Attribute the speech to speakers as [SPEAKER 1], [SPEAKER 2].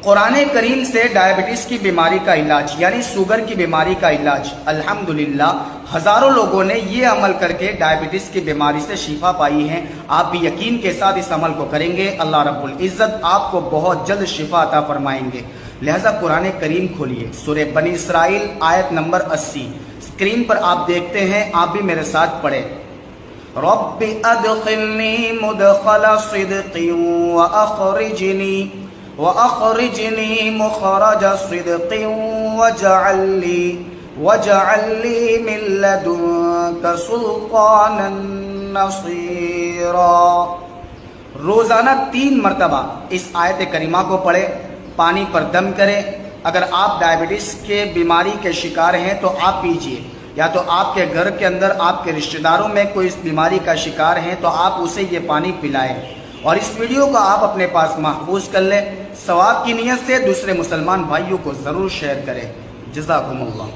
[SPEAKER 1] قرآن کریم سے ڈائبٹیز کی بیماری کا علاج یعنی شوگر کی بیماری کا علاج الحمدللہ ہزاروں لوگوں نے یہ عمل کر کے ڈائبٹیز کی بیماری سے شفا پائی ہے۔ آپ بھی یقین کے ساتھ اس عمل کو کریں گے، اللہ رب العزت آپ کو بہت جلد شفا عطا فرمائیں گے۔ لہذا قرآن کریم کھولیے، سورہ بنی اسرائیل آیت نمبر 80 اسکرین پر آپ دیکھتے ہیں، آپ بھی میرے ساتھ پڑھیں۔ رب ادخلنی مدخل صدق وأخرجني مخرج صدق واجعل لي من لدنك سلطانا نصيرا۔ روزانہ 3 مرتبہ اس آیت کریمہ کو پڑھے، پانی پر دم کرے۔ اگر آپ ڈائبٹیز کے بیماری کے شکار ہیں تو آپ پیجئے، یا تو آپ کے گھر کے اندر آپ کے رشتہ داروں میں کوئی اس بیماری کا شکار ہیں تو آپ اسے یہ پانی پلائیں، اور اس ویڈیو کو آپ اپنے پاس محفوظ کر لیں۔ ثواب کی نیت سے دوسرے مسلمان بھائیوں کو ضرور شیئر کریں۔ جزاکم اللہ۔